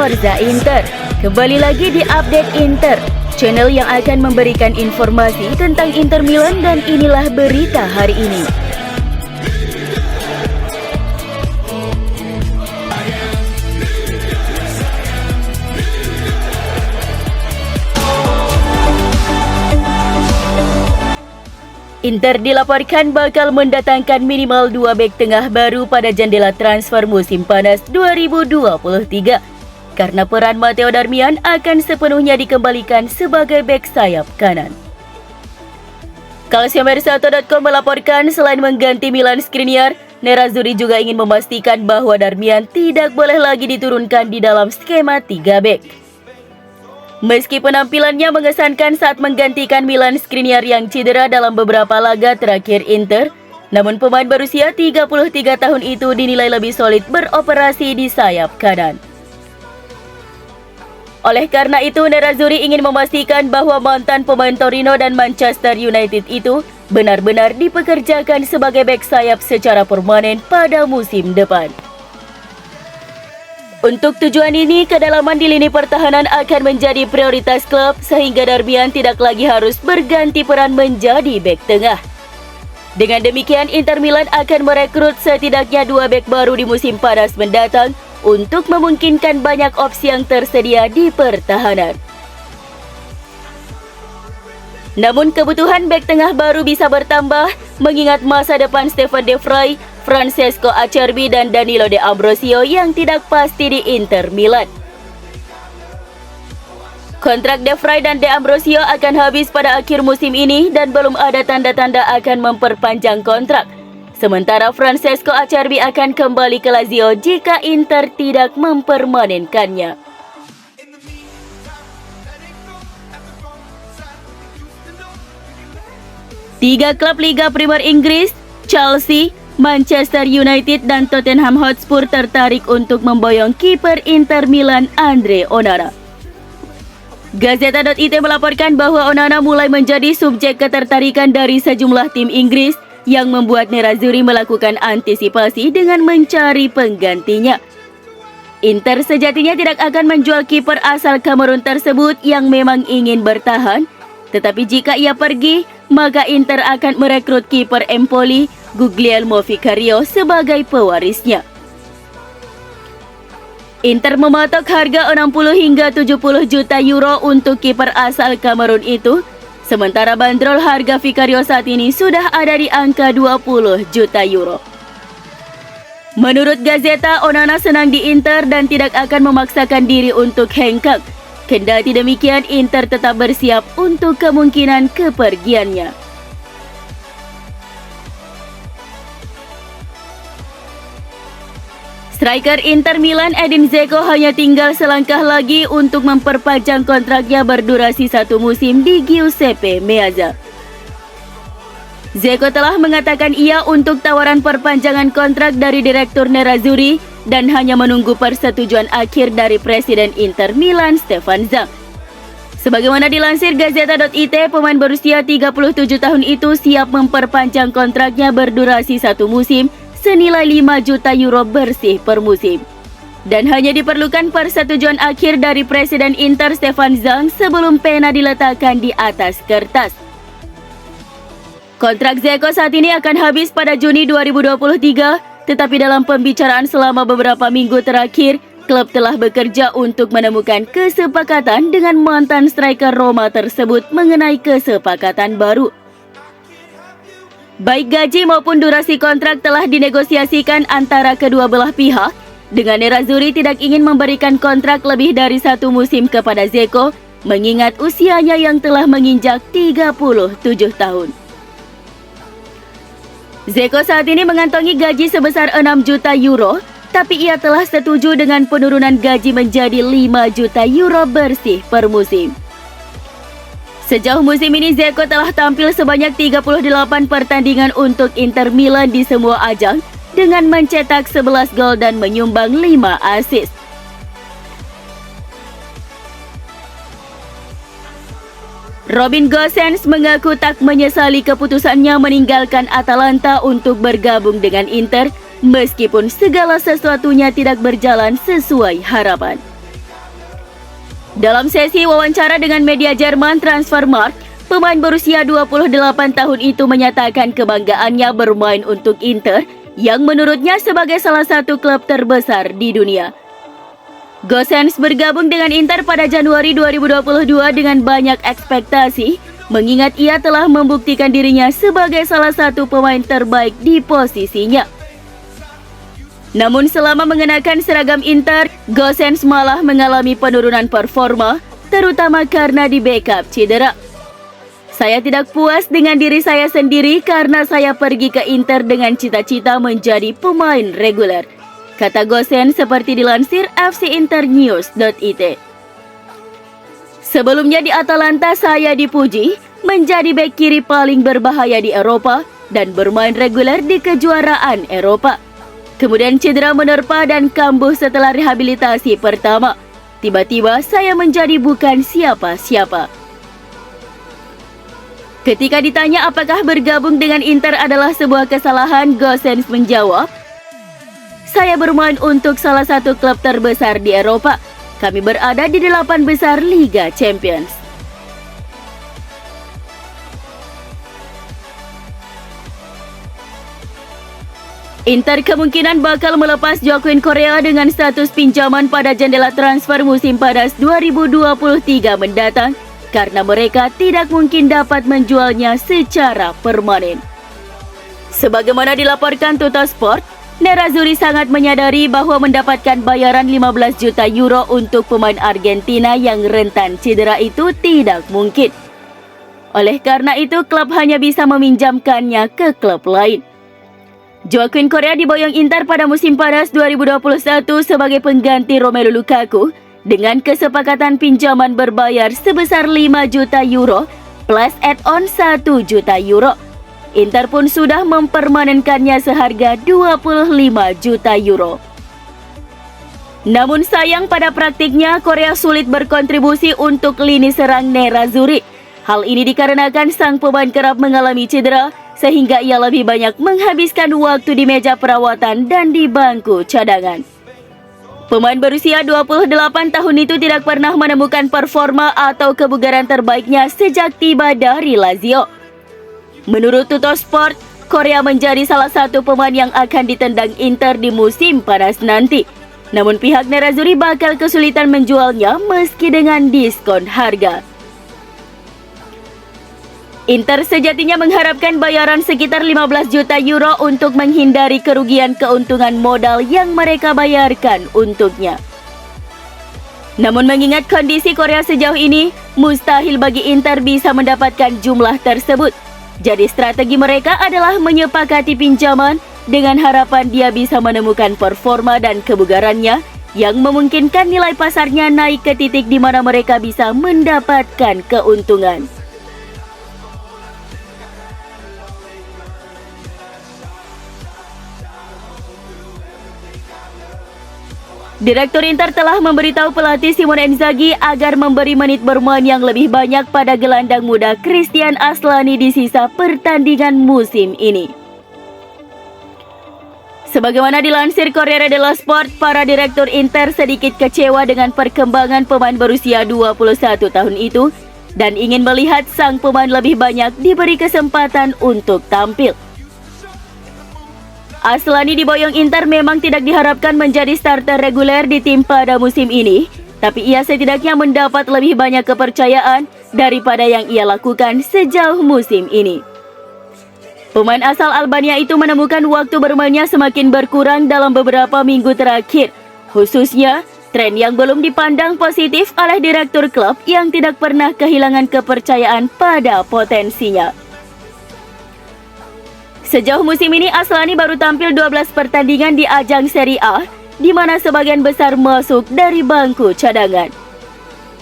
Forza Inter. Kembali lagi di Update Inter, channel yang akan memberikan informasi tentang Inter Milan, dan inilah berita hari ini. Inter dilaporkan bakal mendatangkan minimal 2 bek tengah baru pada jendela transfer musim panas 2023 karena peran Matteo Darmian akan sepenuhnya dikembalikan sebagai bek sayap kanan. Calciomercato.com melaporkan selain mengganti Milan Skriniar, Nerazzurri juga ingin memastikan bahwa Darmian tidak boleh lagi diturunkan di dalam skema 3 bek. Meski penampilannya mengesankan saat menggantikan Milan Skriniar yang cedera dalam beberapa laga terakhir Inter, namun pemain berusia 33 tahun itu dinilai lebih solid beroperasi di sayap kanan. Oleh karena itu, Nerazzurri ingin memastikan bahwa mantan pemain Torino dan Manchester United itu benar-benar dipekerjakan sebagai bek sayap secara permanen pada musim depan. Untuk tujuan ini, kedalaman di lini pertahanan akan menjadi prioritas klub sehingga Darmian tidak lagi harus berganti peran menjadi bek tengah. Dengan demikian, Inter Milan akan merekrut setidaknya 2 bek baru di musim panas mendatang untuk memungkinkan banyak opsi yang tersedia di pertahanan. Namun kebutuhan bek tengah baru bisa bertambah mengingat masa depan Stefan De Vrij, Francesco Acerbi, dan Danilo De Ambrosio yang tidak pasti di Inter Milan. Kontrak De Vrij dan De Ambrosio akan habis pada akhir musim ini dan belum ada tanda-tanda akan memperpanjang kontrak. Sementara Francesco Acerbi akan kembali ke Lazio jika Inter tidak mempermanenkannya. Tiga klub Liga Primer Inggris, Chelsea, Manchester United, dan Tottenham Hotspur tertarik untuk memboyong kiper Inter Milan Andre Onana. Gazeta.it melaporkan bahwa Onana mulai menjadi subjek ketertarikan dari sejumlah tim Inggris yang membuat Nerazzurri melakukan antisipasi dengan mencari penggantinya. Inter sejatinya tidak akan menjual kiper asal Kamerun tersebut yang memang ingin bertahan, tetapi jika ia pergi, maka Inter akan merekrut kiper Empoli, Guglielmo Vicario, sebagai pewarisnya. Inter mematok harga 60 hingga 70 juta euro untuk kiper asal Kamerun itu, sementara bandrol harga Vicario saat ini sudah ada di angka 20 juta euro. Menurut Gazeta, Onana senang di Inter dan tidak akan memaksakan diri untuk hengkang. Kendati demikian, Inter tetap bersiap untuk kemungkinan kepergiannya. Striker Inter Milan Edin Dzeko hanya tinggal selangkah lagi untuk memperpanjang kontraknya berdurasi 1 musim di Giuseppe Meazza. Dzeko telah mengatakan iya untuk tawaran perpanjangan kontrak dari Direktur Nerazzurri dan hanya menunggu persetujuan akhir dari Presiden Inter Milan Stefan Zhang. Sebagaimana dilansir Gazeta.it, pemain berusia 37 tahun itu siap memperpanjang kontraknya berdurasi 1 musim senilai 5 juta euro bersih per musim. Dan hanya diperlukan persetujuan akhir dari Presiden Inter Stefan Zhang sebelum pena diletakkan di atas kertas. Kontrak Dzeko saat ini akan habis pada Juni 2023, tetapi dalam pembicaraan selama beberapa minggu terakhir, klub telah bekerja untuk menemukan kesepakatan dengan mantan striker Roma tersebut mengenai kesepakatan baru. Baik gaji maupun durasi kontrak telah dinegosiasikan antara kedua belah pihak, dengan Nerazzurri tidak ingin memberikan kontrak lebih dari 1 musim kepada Dzeko, mengingat usianya yang telah menginjak 37 tahun. Dzeko saat ini mengantongi gaji sebesar 6 juta euro, tapi ia telah setuju dengan penurunan gaji menjadi 5 juta euro bersih per musim. Sejauh musim ini, Dzeko telah tampil sebanyak 38 pertandingan untuk Inter Milan di semua ajang dengan mencetak 11 gol dan menyumbang 5 assist. Robin Gosens mengaku tak menyesali keputusannya meninggalkan Atalanta untuk bergabung dengan Inter, meskipun segala sesuatunya tidak berjalan sesuai harapan. Dalam sesi wawancara dengan media Jerman Transfermarkt, pemain berusia 28 tahun itu menyatakan kebanggaannya bermain untuk Inter yang menurutnya sebagai salah satu klub terbesar di dunia. Gosens bergabung dengan Inter pada Januari 2022 dengan banyak ekspektasi, mengingat ia telah membuktikan dirinya sebagai salah satu pemain terbaik di posisinya. Namun selama mengenakan seragam Inter, Gosens malah mengalami penurunan performa, terutama karena di backup cedera. Saya tidak puas dengan diri saya sendiri karena saya pergi ke Inter dengan cita-cita menjadi pemain reguler, kata Gosens seperti dilansir fcinternews.it. Sebelumnya di Atalanta saya dipuji menjadi bek kiri paling berbahaya di Eropa dan bermain reguler di kejuaraan Eropa. Kemudian cedera menerpa dan kambuh setelah rehabilitasi pertama. Tiba-tiba saya menjadi bukan siapa-siapa. Ketika ditanya apakah bergabung dengan Inter adalah sebuah kesalahan, Gosens menjawab, "Saya bermain untuk salah satu klub terbesar di Eropa. Kami berada di 8 besar Liga Champions." Inter kemungkinan bakal melepas Joaquin Correa dengan status pinjaman pada jendela transfer musim panas 2023 mendatang karena mereka tidak mungkin dapat menjualnya secara permanen. Sebagaimana dilaporkan Tuttosport, Nerazzurri sangat menyadari bahwa mendapatkan bayaran 15 juta euro untuk pemain Argentina yang rentan cedera itu tidak mungkin. Oleh karena itu, klub hanya bisa meminjamkannya ke klub lain. Joaquin Correa diboyong Inter pada musim panas 2021 sebagai pengganti Romelu Lukaku dengan kesepakatan pinjaman berbayar sebesar 5 juta euro plus add-on 1 juta euro. Inter pun sudah mempermanenkannya seharga 25 juta euro. Namun sayang pada praktiknya Correa sulit berkontribusi untuk lini serang Nerazzurri. Hal ini dikarenakan sang pemain kerap mengalami cedera sehingga ia lebih banyak menghabiskan waktu di meja perawatan dan di bangku cadangan. Pemain berusia 28 tahun itu tidak pernah menemukan performa atau kebugaran terbaiknya sejak tiba dari Lazio. Menurut Tuttosport, Correa menjadi salah satu pemain yang akan ditendang Inter di musim panas nanti. Namun pihak Nerazzurri bakal kesulitan menjualnya meski dengan diskon harga. Inter sejatinya mengharapkan bayaran sekitar 15 juta euro untuk menghindari kerugian keuntungan modal yang mereka bayarkan untuknya. Namun mengingat kondisi Correa sejauh ini, mustahil bagi Inter bisa mendapatkan jumlah tersebut. Jadi strategi mereka adalah menyepakati pinjaman dengan harapan dia bisa menemukan performa dan kebugarannya yang memungkinkan nilai pasarnya naik ke titik di mana mereka bisa mendapatkan keuntungan. Direktur Inter telah memberitahu pelatih Simone Inzaghi agar memberi menit bermain yang lebih banyak pada gelandang muda Christian Aslani di sisa pertandingan musim ini. Sebagaimana dilansir Corriere dello Sport, para direktur Inter sedikit kecewa dengan perkembangan pemain berusia 21 tahun itu dan ingin melihat sang pemain lebih banyak diberi kesempatan untuk tampil. Aslani diboyong Inter memang tidak diharapkan menjadi starter reguler di tim pada musim ini, tapi ia setidaknya mendapat lebih banyak kepercayaan daripada yang ia lakukan sejauh musim ini. Pemain asal Albania itu menemukan waktu bermainnya semakin berkurang dalam beberapa minggu terakhir, khususnya tren yang belum dipandang positif oleh direktur klub yang tidak pernah kehilangan kepercayaan pada potensinya. Sejauh musim ini, Aslani baru tampil 12 pertandingan di ajang Serie A, di mana sebagian besar masuk dari bangku cadangan.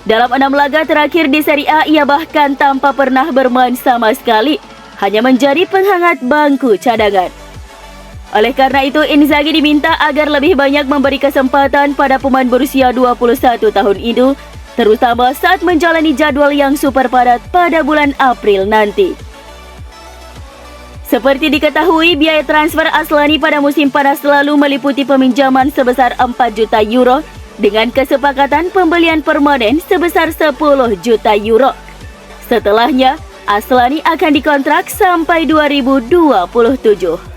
Dalam 6 laga terakhir di Serie A, ia bahkan tanpa pernah bermain sama sekali, hanya menjadi penghangat bangku cadangan. Oleh karena itu, Inzaghi diminta agar lebih banyak memberi kesempatan pada pemain berusia 21 tahun itu, terutama saat menjalani jadwal yang super padat pada bulan April nanti. Seperti diketahui, biaya transfer Aslani pada musim panas lalu meliputi peminjaman sebesar 4 juta euro dengan kesepakatan pembelian permanen sebesar 10 juta euro. Setelahnya, Aslani akan dikontrak sampai 2027.